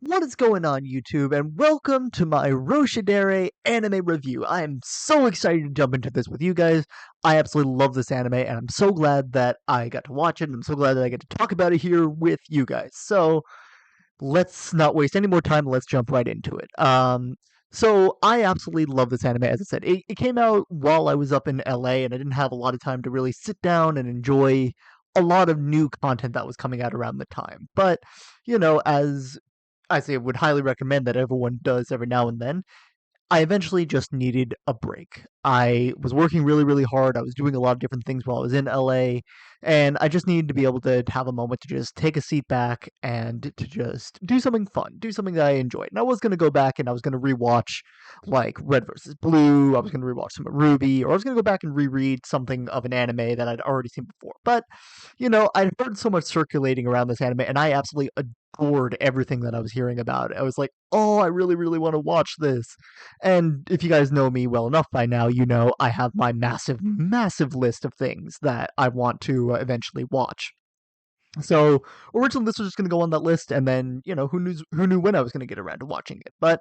What is going on, YouTube, and welcome to my Roshidere anime review. I am so excited to jump into this with you guys. I absolutely love this anime, and I'm so glad that I got to watch it, and I'm so glad that I get to talk about it here with you guys. So, let's not waste any more time. Let's jump right into it. So I absolutely love this anime. As I said, it came out while I was up in LA, and I didn't have a lot of time to really sit down and enjoy a lot of new content that was coming out around the time. But as I say, would highly recommend that everyone does every now and then. I eventually just needed a break. I was working really, really hard. I was doing a lot of different things while I was in LA, and I just needed to be able to have a moment to just take a seat back and to just do something fun, do something that I enjoyed. And I was going to go back and I was going to rewatch like Red versus Blue. I was going to rewatch some of Ruby, or I was going to go back and reread something of an anime that I'd already seen before. But I'd heard so much circulating around this anime, and I absolutely adored everything that I was hearing about it. I was like, oh, I really, really want to watch this. And if you guys know me well enough by now, you know I have my massive, massive list of things that I want to eventually watch. So originally this was just going to go on that list, and then who knew when I was going to get around to watching it. But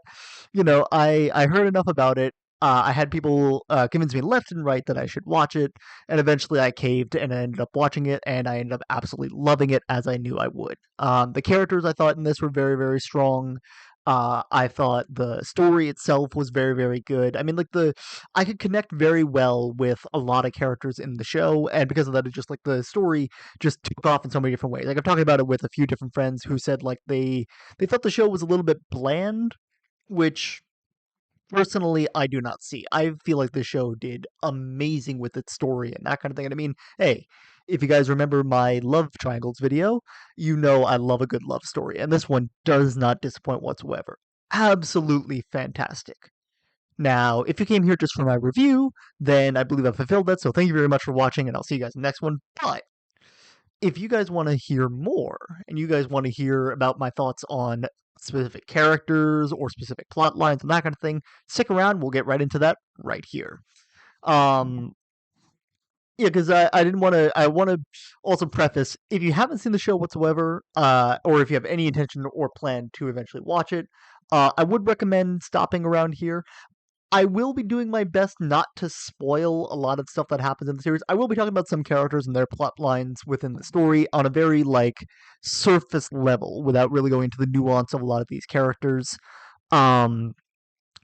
I heard enough about it. I had people convince me left and right that I should watch it, and eventually I caved and I ended up watching it, and I ended up absolutely loving it as I knew I would. The characters I thought in this were very, very strong. I thought the story itself was very, very good. I mean, I could connect very well with a lot of characters in the show, and because of that, it's just like the story just took off in so many different ways. Like, I'm talking about it with a few different friends who said like they thought the show was a little bit bland, which personally I do not see. I feel like the show did amazing with its story and that kind of thing. And I mean, hey, if you guys remember my love triangles video, you know I love a good love story, and this one does not disappoint whatsoever. Absolutely fantastic. Now, if you came here just for my review, then I believe I've fulfilled that. So thank you very much for watching, and I'll see you guys in the next one. But if you guys want to hear more and you guys want to hear about my thoughts on specific characters or specific plot lines and that kind of thing, stick around. We'll get right into that right here. Um, yeah, because I didn't want to. I want to also preface, if you haven't seen the show whatsoever, or if you have any intention or plan to eventually watch it, I would recommend stopping around here. I will be doing my best not to spoil a lot of stuff that happens in the series. I will be talking about some characters and their plot lines within the story on a very surface level without really going into the nuance of a lot of these characters. Um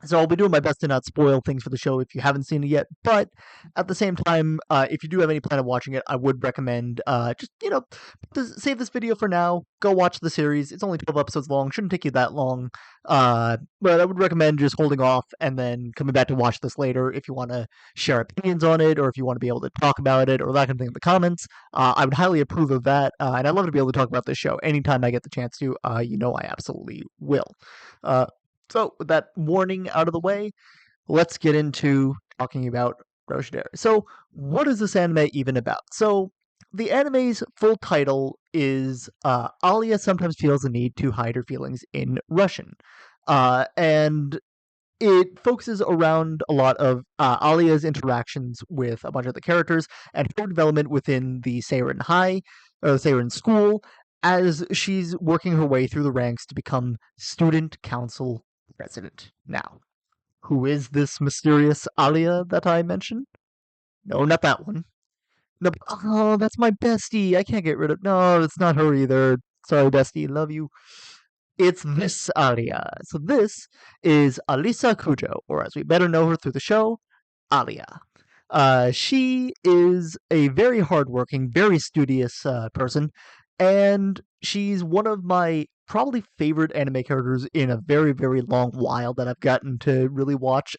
so I'll be doing my best to not spoil things for the show if you haven't seen it yet. But at the same time, if you do have any plan of watching it, I would recommend just save this video for now. Go watch the series. It's only 12 episodes long. Shouldn't take you that long. But I would recommend just holding off and then coming back to watch this later if you want to share opinions on it, or if you want to be able to talk about it or that kind of thing in the comments. I would highly approve of that, and I'd love to be able to talk about this show anytime I get the chance to. I absolutely will. So, with that warning out of the way, let's get into talking about Roshidere. So, what is this anime even about? So, the anime's full title is Alia Sometimes Feels the Need to Hide Her Feelings in Russian. And it focuses around a lot of Alia's interactions with a bunch of the characters and her development within the Seirin High, or the Seirin School, as she's working her way through the ranks to become Student Council President. Now, who is this mysterious Alia that I mentioned? No, not that one. No, oh, that's my bestie. I can't get rid of. No, it's not her either. Sorry, bestie. Love you. It's this Alia. So this is Alisa Kujo, or as we better know her through the show, Alia. She is a very hardworking, very studious person, and she's one of my probably favorite anime characters in a very, very long while that I've gotten to really watch.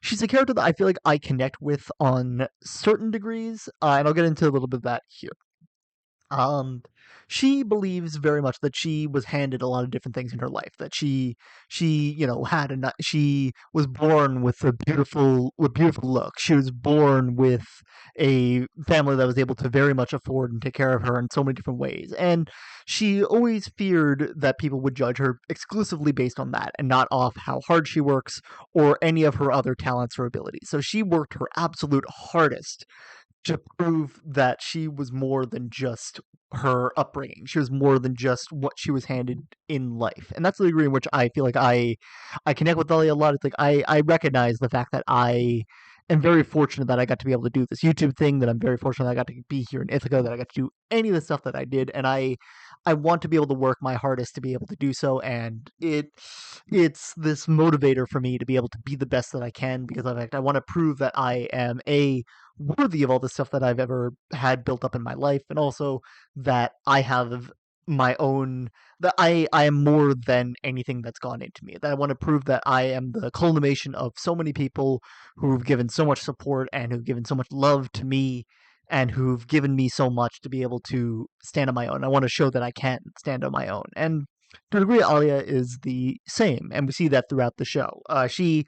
She's a character that I feel like I connect with on certain degrees, and I'll get into a little bit of that here. Um, she believes very much that she was handed a lot of different things in her life. That she was born with beautiful look. She was born with a family that was able to very much afford and take care of her in so many different ways. And she always feared that people would judge her exclusively based on that and not off how hard she works or any of her other talents or abilities. So she worked her absolute hardest to prove that she was more than just her upbringing. She was more than just what she was handed in life. And that's the degree in which I feel like I connect with Ellie a lot. It's like I recognize the fact that I am very fortunate that I got to be able to do this YouTube thing, that I'm very fortunate that I got to be here in Ithaca, that I got to do any of the stuff that I did, and I want to be able to work my hardest to be able to do so, and it's this motivator for me to be able to be the best that I can, because in fact I want to prove that I am a worthy of all the stuff that I've ever had built up in my life, and also that I have my own, that I am more than anything that's gone into me. That I want to prove that I am the culmination of so many people who've given so much support and who've given so much love to me and who've given me so much to be able to stand on my own. I want to show that I can stand on my own. And to a degree, Alia is the same, and we see that throughout the show. She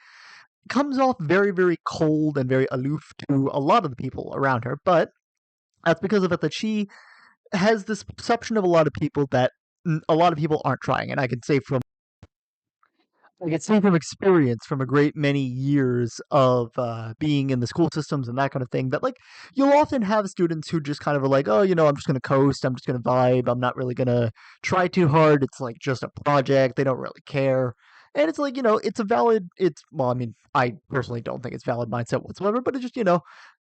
comes off very, very cold and very aloof to a lot of the people around her, but that's because of it that she has this perception of a lot of people that a lot of people aren't trying. And I can say from experience, from a great many years of being in the school systems and that kind of thing, that like you'll often have students who just kind of are like, oh, I'm just going to coast, I'm just going to vibe, I'm not really going to try too hard. It's like just a project, they don't really care. And it's like, it's a valid, it's, well, I mean, I personally don't think it's valid mindset whatsoever, but it's just,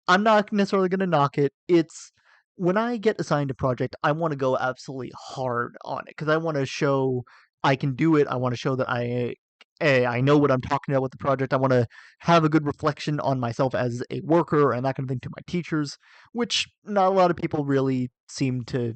I'm not necessarily going to knock it. It's when I get assigned a project, I want to go absolutely hard on it because I want to show I can do it. I want to show that I know what I'm talking about with the project. I want to have a good reflection on myself as a worker and that kind of thing to my teachers, which not a lot of people really seem to.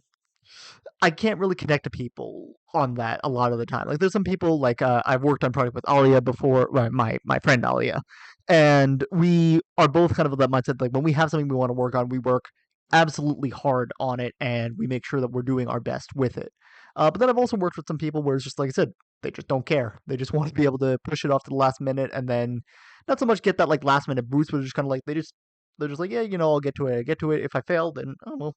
I can't really connect to people on that a lot of the time. Like there's some people like I've worked on project with Alia before, well, my friend Alia, and we are both kind of of that mindset. Like when we have something we want to work on, we work absolutely hard on it, and we make sure that we're doing our best with it. But then I've also worked with some people where it's just like I said, they just don't care. They just want to be able to push it off to the last minute, and then not so much get that like last minute boost, but just kind of like they're just like, yeah, I'll get to it. I get to it. If I fail, then oh well.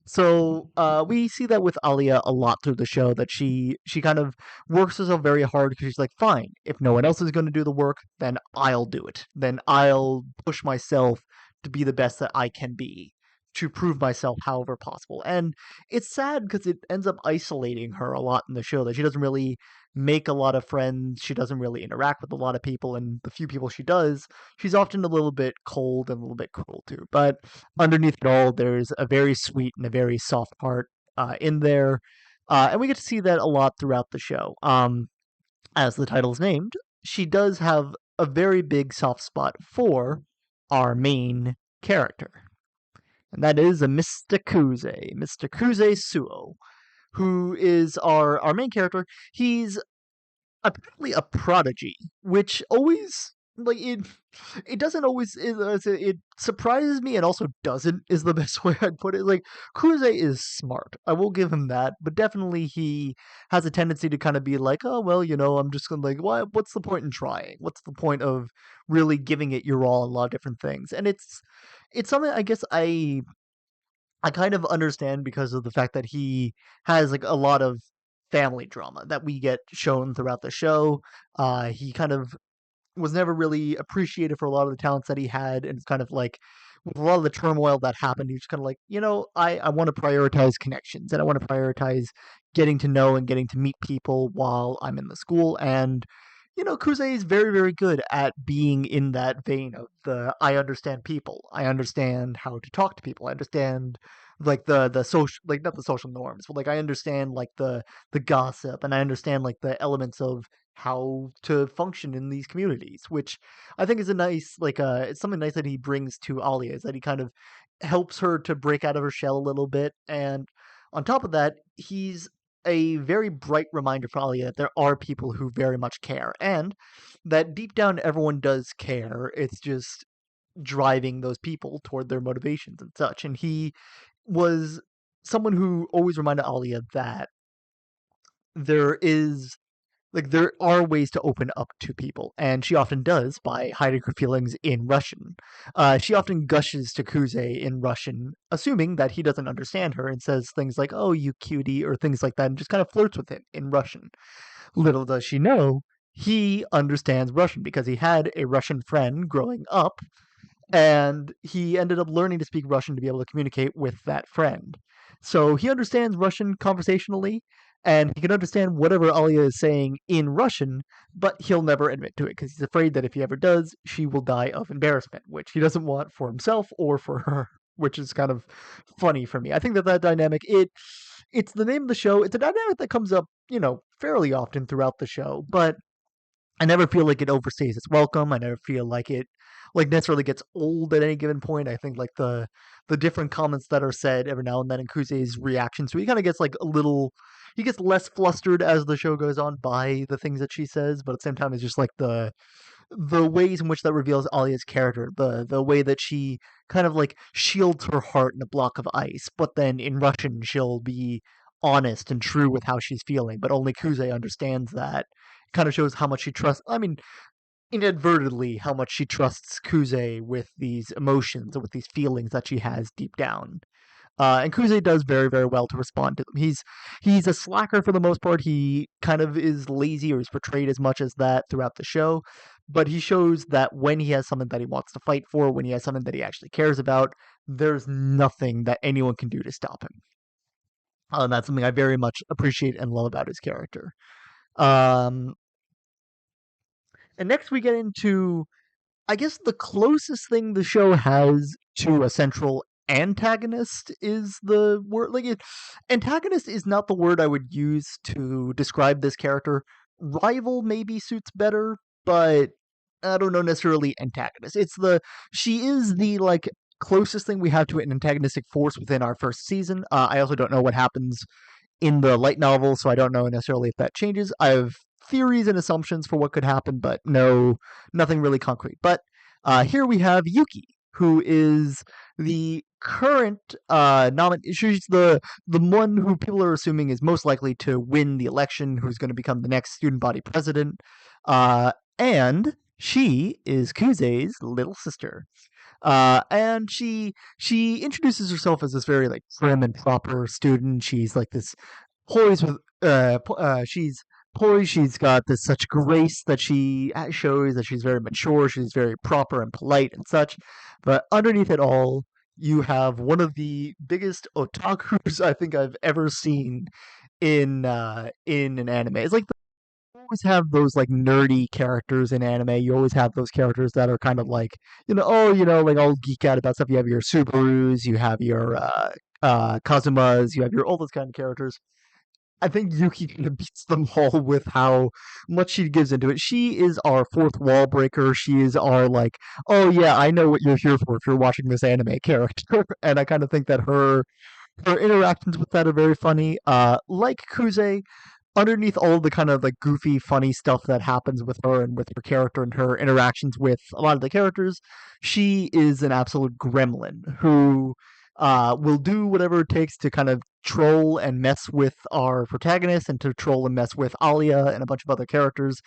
So we see that with Alia a lot through the show, that she kind of works herself very hard because she's like, fine, if no one else is going to do the work, then I'll do it. Then I'll push myself to be the best that I can be, to prove myself however possible. And it's sad because it ends up isolating her a lot in the show, that she doesn't really make a lot of friends, she doesn't really interact with a lot of people, and the few people she does, she's often a little bit cold and a little bit cruel to. But underneath it all, there's a very sweet and a very soft heart in there. And we get to see that a lot throughout the show. As the title is named, she does have a very big soft spot for our main character. And that is a Mr. Kuze, Mr. Kuze Suo, who is our main character. He's apparently a prodigy, which always like it doesn't always it surprises me and also doesn't is the best way I'd put it. Like Kuze is smart, I will give him that, but definitely he has a tendency to kind of be like, oh well, I'm just gonna like, what's the point in trying? What's the point of really giving it your all in a lot of different things? And it's something I guess I kind of understand because of the fact that he has like a lot of family drama that we get shown throughout the show. He kind of was never really appreciated for a lot of the talents that he had, and it's kind of like with a lot of the turmoil that happened, he's kind of like, I want to prioritize connections and I want to prioritize getting to know and getting to meet people while I'm in the school. And Kuze is very, very good at being in that vein of the I understand people. I understand how to talk to people. I understand like the social, like not the social norms, but like I understand like the gossip, and I understand like the elements of how to function in these communities, which I think is a nice like it's something nice that he brings to Alia, is that he kind of helps her to break out of her shell a little bit. And on top of that, he's a very bright reminder for Alia that there are people who very much care, and that deep down everyone does care. It's just driving those people toward their motivations and such. And he was someone who always reminded Alia that there is there are ways to open up to people, and she often does by hiding her feelings in Russian. She often gushes to Kuze in Russian, assuming that he doesn't understand her, and says things like, "Oh, you cutie," or things like that, and just kind of flirts with him in Russian. Little does she know, he understands Russian because he had a Russian friend growing up, and he ended up learning to speak Russian to be able to communicate with that friend. So he understands Russian conversationally, and he can understand whatever Alia is saying in Russian, but he'll never admit to it because he's afraid that if he ever does, she will die of embarrassment, which he doesn't want for himself or for her. Which is kind of funny for me. I think that that dynamic it's the name of the show. It's a dynamic that comes up, fairly often throughout the show, but I never feel like it overstays its welcome. I never feel like it necessarily gets old at any given point. I think like the different comments that are said every now and then in Kuse's reaction, so he kind of gets like a little he gets less flustered as the show goes on by the things that she says, but at the same time it's just like the ways in which that reveals Alia's character, the way that she kind of like shields her heart in a block of ice, but then in Russian she'll be honest and true with how she's feeling, but only Kuze understands that. It kind of shows how much she trusts. I mean, inadvertently, how much she trusts Kuze with these emotions and with these feelings that she has deep down. And Kuze does very, very well to respond to them. He's a slacker for the most part. He kind of is lazy, or he's portrayed as much as that throughout the show. But he shows that when he has something that he wants to fight for, when he has something that he actually cares about, there's nothing that anyone can do to stop him. And that's something I very much appreciate and love about his character. Um, and next we get into I guess the closest thing the show has to a central antagonist is the word. Antagonist is not the word I would use to describe this character. Rival maybe suits better, but I don't know necessarily antagonist. She is the closest thing we have to an antagonistic force within our first season. I also don't know what happens in the light novel, so I don't know necessarily if that changes. I have theories and assumptions for what could happen, but nothing really concrete. But here we have Yuki, who is the current nominee. She's the one who people are assuming is most likely to win the election, who's going to become the next student body president. And she is Kuze's little sister. And she introduces herself as this very like prim and proper student. She's like this poised with she's poised. She's got this such grace that she shows that she's very mature. She's very proper and polite and such. But underneath it all, you have one of the biggest otakus I think I've ever seen in an anime. It's like always have those like nerdy characters in anime. You always have those characters that are kind of like, like all geek out about stuff. You have your Subarus, you have your Kazumas, you have your all those kind of characters. I think Yuki kind of beats them all with how much she gives into it. She is our fourth wall breaker. She is our like, oh yeah, I know what you're here for if you're watching this anime character. And I kind of think that her interactions with that are very funny. Like Kuze, underneath all the kind of like goofy, funny stuff that happens with her and with her character and her interactions with a lot of the characters, she is an absolute gremlin who will do whatever it takes to kind of troll and mess with our protagonist and to troll and mess with Alia and a bunch of other characters.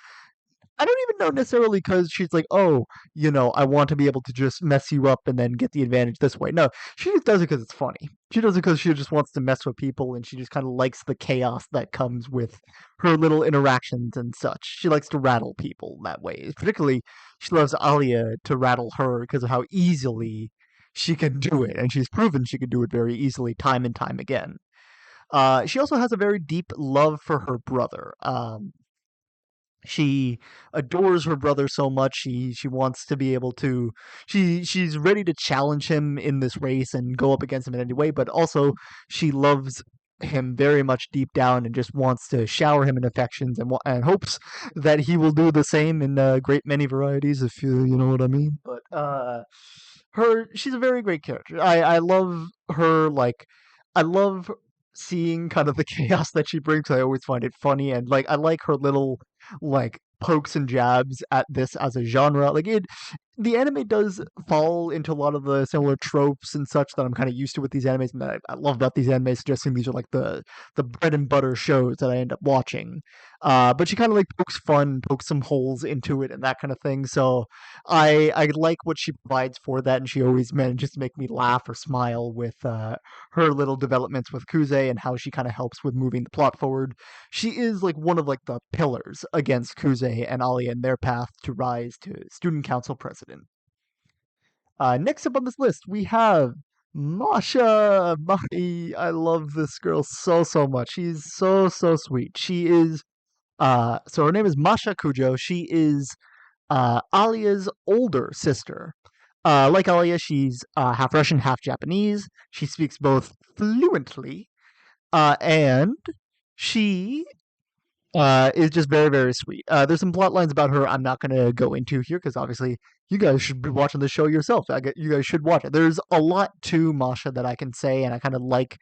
I don't even know necessarily because she's like, oh, I want to be able to just mess you up and then get the advantage this way. No, she just does it because it's funny. She does it because she just wants to mess with people and she just kind of likes the chaos that comes with her little interactions and such. She likes to rattle people that way. Particularly, she loves Alia to rattle her because of how easily she can do it. And she's proven she can do it very easily time and time again. She also has a very deep love for her brother. She adores her brother so much. She wants to be able to. She's ready to challenge him in this race and go up against him in any way. But also, she loves him very much deep down and just wants to shower him in affections and hopes that he will do the same in a great many varieties. If you know what I mean. But she's a very great character. I love her. I love seeing kind of the chaos that she brings. I always find it funny and I like her little pokes and jabs at this as a genre. The anime does fall into a lot of the similar tropes and such that I'm kind of used to with these animes, and that I love about these animes. Suggesting these are like the bread and butter shows that I end up watching. But she kind of like pokes some holes into it and that kind of thing. So I like what she provides for that, and she always manages to make me laugh or smile with her little developments with Kuze and how she kind of helps with moving the plot forward. She is like one of like the pillars against Kuze and Ali in their path to rise to student council president. Next up on this list, we have Masha. I love this girl so much. She's so sweet. She is so her name is Masha Kujo. She is Alia's older sister. Like Alia, she's half Russian, half Japanese. She speaks both fluently, and she is just very sweet. There's some plot lines about her I'm not going to go into here because obviously you guys should be watching the show yourself. You guys should watch it. There's a lot to Masha that I can say, and I kind of like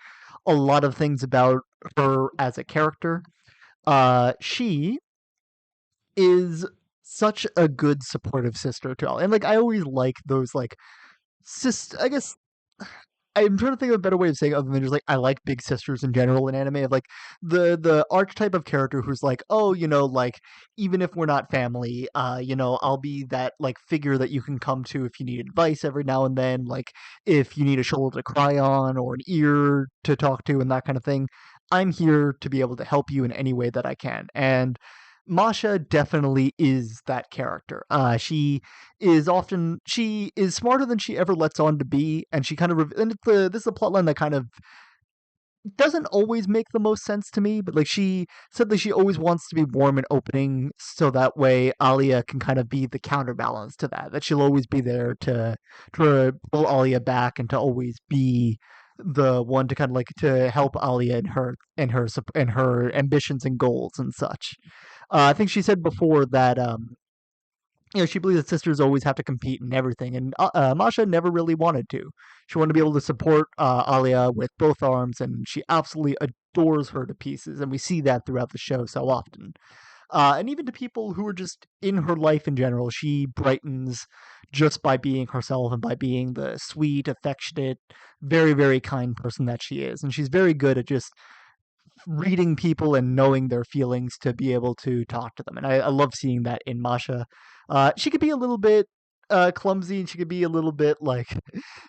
a lot of things about her as a character. She is such a good supportive sister to all, and like I always like those like sis. I guess I'm trying to think of a better way of saying it other than just like I like big sisters in general in anime of like the archetype of character who's like, oh, like even if we're not family, I'll be that like figure that you can come to if you need advice every now and then, like if you need a shoulder to cry on or an ear to talk to and that kind of thing. I'm here to be able to help you in any way that I can. And Masha definitely is that character. She is smarter than she ever lets on to be, and she kind of and this is a plotline that kind of doesn't always make the most sense to me, but like she said that she always wants to be warm and opening so that way Alia can kind of be the counterbalance to that. That she'll always be there to pull Alia back and to always be the one to kind of like to help Alia in her ambitions and goals and such. I think she said before that she believes that sisters always have to compete in everything, and Masha never really wanted to. She wanted to be able to support Alia with both arms, and she absolutely adores her to pieces, and we see that throughout the show so often. And even to people who are just in her life in general, she brightens just by being herself and by being the sweet, affectionate, very kind person that she is. And she's very good at just reading people and knowing their feelings to be able to talk to them. And I love seeing that in Masha. She could be a little bit clumsy and she could be a little bit like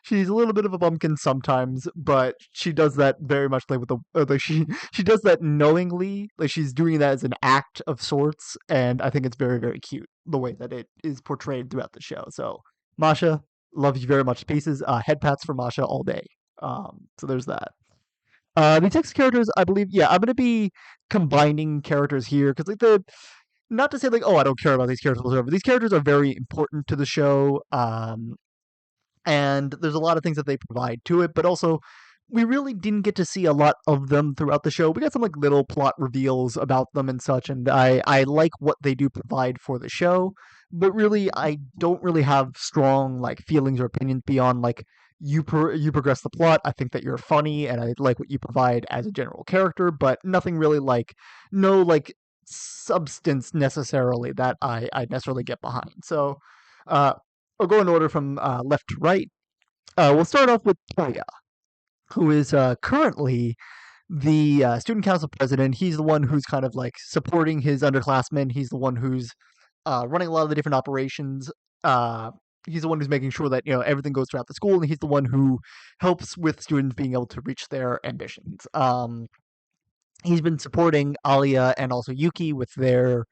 she's a little bit of a bumpkin sometimes, but she does that very much like with the like she does that knowingly, like she's doing that as an act of sorts, and I think it's very cute the way that it is portrayed throughout the show. So Masha, love you very much. Pieces, head pats for Masha all day. So there's that. The text characters, I believe, yeah, I'm gonna be combining characters here because like the not to say like oh I don't care about these characters whatsoever. These characters are very important to the show, and there's a lot of things that they provide to it, but also we really didn't get to see a lot of them throughout the show. We got some like little plot reveals about them and such, and I like what they do provide for the show, but really I don't really have strong like feelings or opinions beyond like you progress the plot. I think that you're funny, and I like what you provide as a general character, but nothing really like no like substance necessarily that I necessarily get behind. So uh, I'll go in order from left to right. We'll start off with Toya, who is currently the student council president. He's the one who's kind of like supporting his underclassmen. He's the one who's running a lot of the different operations. Uh, he's the one who's making sure that everything goes throughout the school, and he's the one who helps with students being able to reach their ambitions. He's been supporting Alia and also Yuki with their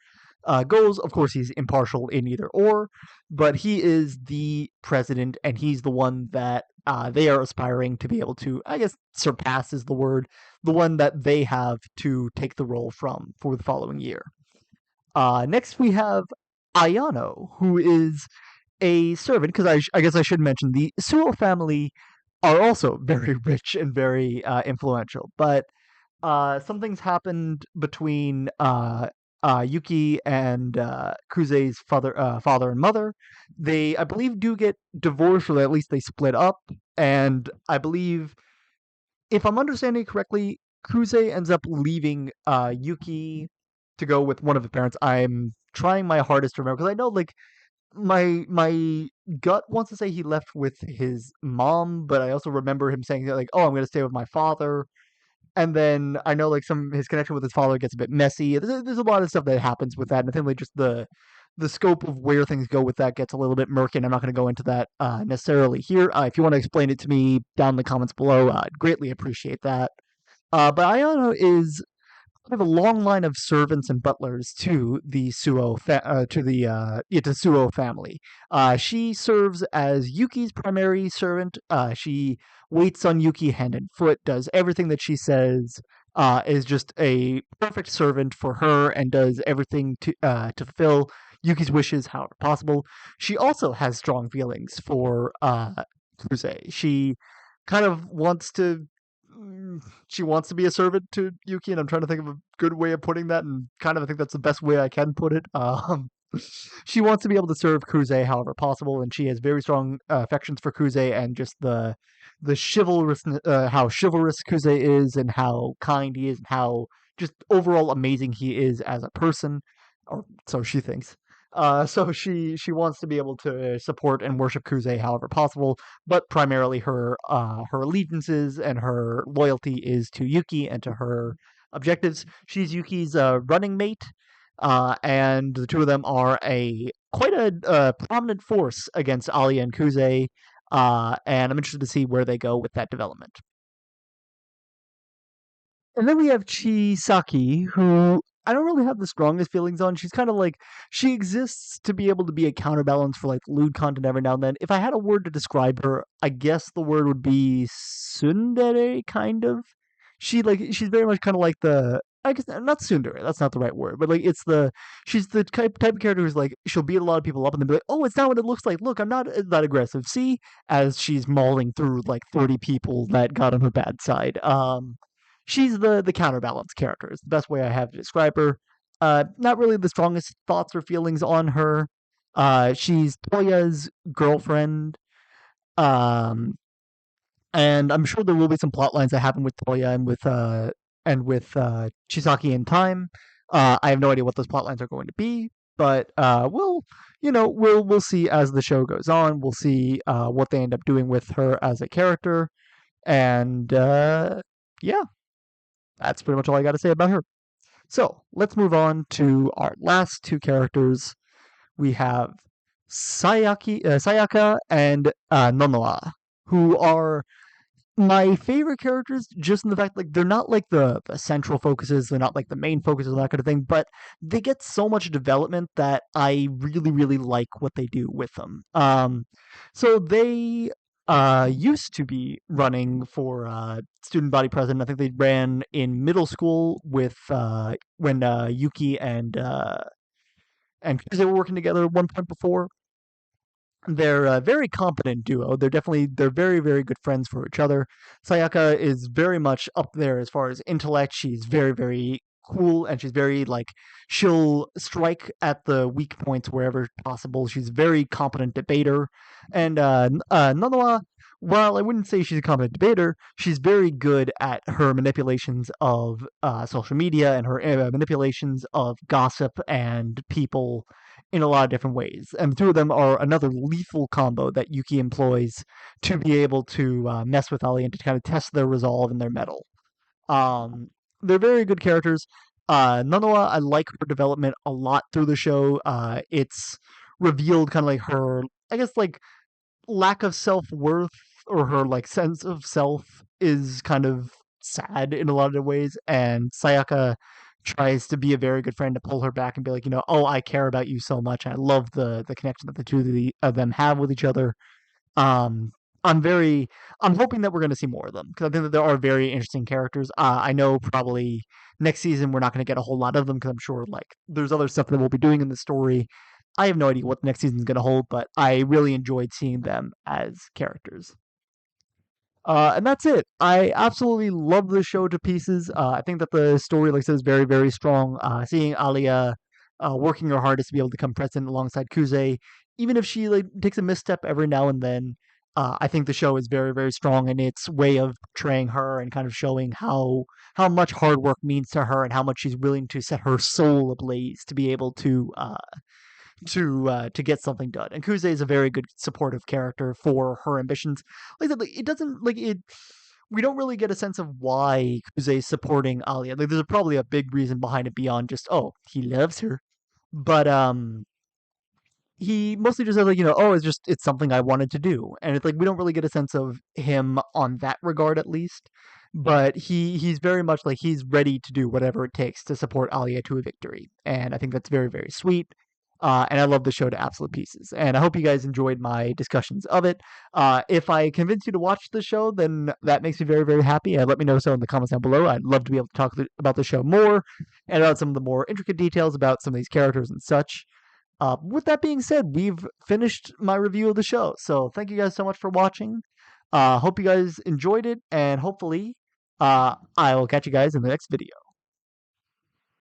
goals. Of course, he's impartial in either or, but he is the president, and he's the one that they are aspiring to be able to, I guess, surpass is the word, the one that they have to take the role from for the following year. Next, we have Ayano, who is a servant, because I guess I should mention the Suo family are also very rich and very influential, but some things happened between Yuki and Kuze's father and mother. They, I believe, do get divorced, or at least they split up. And I believe, if I'm understanding correctly, Kuze ends up leaving Yuki to go with one of the parents. I'm trying my hardest to remember because I know, like, my gut wants to say he left with his mom, but I also remember him saying like, "Oh, I'm going to stay with my father." And then I know like some his connection with his father gets a bit messy. There's a lot of stuff that happens with that, and I think like just the scope of where things go with that gets a little bit murky. And I'm not going to go into that necessarily here. If you want to explain it to me down in the comments below, I'd greatly appreciate that. But Ayano is have a long line of servants and butlers to the to Suo family. She serves as Yuki's primary servant. She waits on Yuki hand and foot, does everything that she says. Is just a perfect servant for her and does everything to fulfill Yuki's wishes however possible. She also has strong feelings for Kuze. Kind of wants to she wants to be a servant to Yuki, and I'm trying to think of a good way of putting that, and kind of I think that's the best way I can put it. She wants to be able to serve Kuze however possible, and she has very strong affections for Kuze and just the chivalrous how chivalrous Kuze is, and how kind he is, and how just overall amazing he is as a person, or so she thinks. So she wants to be able to support and worship Kuze however possible, but primarily her allegiances and her loyalty is to Yuki and to her objectives. She's Yuki's running mate, and the two of them are a quite a prominent force against Alia and Kuze. And I'm interested to see where they go with that development. And then we have Chisaki, who I don't really have the strongest feelings on. She's kind of like she exists to be able to be a counterbalance for like lewd content every now and then. If I had a word to describe her, I guess the word would be tsundere, kind of. She's very much kind of like the I guess not tsundere. That's not the right word, but like it's the she's the type of character who's like she'll beat a lot of people up and then be like, oh, it's not what it looks like. Look, I'm not that aggressive. See, as she's mauling through like 30 people that got on her bad side. She's the counterbalance character. Is the best way I have to describe her. Not really the strongest thoughts or feelings on her. She's Toya's girlfriend. Um, and I'm sure there will be some plot lines that happen with Toya and with Chisaki in time. I have no idea what those plot lines are going to be, but we'll see as the show goes on. We'll see what they end up doing with her as a character, and yeah, that's pretty much all I got to say about her. So let's move on to our last two characters. We have Sayaka and Nonoa, who are my favorite characters just in the fact like they're not like the central focuses, they're not like the main focuses and that kind of thing, but they get so much development that I really really like what they do with them. So they used to be running for student body president. I think they ran in middle school with when Yuki and they were working together at one point before. They're a very competent duo. They're very very good friends for each other. Sayaka is very much up there as far as intellect. She's very very cool and she's very like she'll strike at the weak points wherever possible. She's a very competent debater, and Nanawa, while I wouldn't say she's a competent debater, she's very good at her manipulations of social media and her manipulations of gossip and people in a lot of different ways. And the two of them are another lethal combo that Yuki employs to be able to mess with Ali and to kind of test their resolve and their mettle. Um, they're very good characters. Nanoa, I like her development a lot through the show. It's revealed kind of like her, I guess, like lack of self worth or her like sense of self is kind of sad in a lot of ways, and Sayaka tries to be a very good friend to pull her back and be like, oh, I care about you so much. I love the connection that the two of them have with each other. Um, I'm very I'm hoping that we're going to see more of them because I think that there are very interesting characters. I know probably next season we're not going to get a whole lot of them because I'm sure like there's other stuff that we'll be doing in the story. I have no idea what the next season is going to hold, but I really enjoyed seeing them as characters. And that's it. I absolutely love the show to pieces. I think that the story, like I said, is very, very strong. Seeing Alia working her hardest to be able to become president alongside Kuze, even if she like takes a misstep every now and then, I think the show is very, very strong in its way of portraying her and kind of showing how much hard work means to her and how much she's willing to set her soul ablaze to be able to get something done. And Kuze is a very good supportive character for her ambitions. Like I said, like, it doesn't like it. We don't really get a sense of why Kuze is supporting Alia. Like, there's probably a big reason behind it beyond just oh he loves her. But he mostly just said like, oh, it's something I wanted to do, and it's like we don't really get a sense of him on that regard at least. But he's very much like he's ready to do whatever it takes to support Alia to a victory, and I think that's very very sweet. And I love the show to absolute pieces. And I hope you guys enjoyed my discussions of it. If I convince you to watch the show, then that makes me very, very happy. Let me know so in the comments down below. I'd love to be able to talk about the show more and about some of the more intricate details about some of these characters and such. With that being said, we've finished my review of the show. So thank you guys so much for watching. Hope you guys enjoyed it, and hopefully, I will catch you guys in the next video.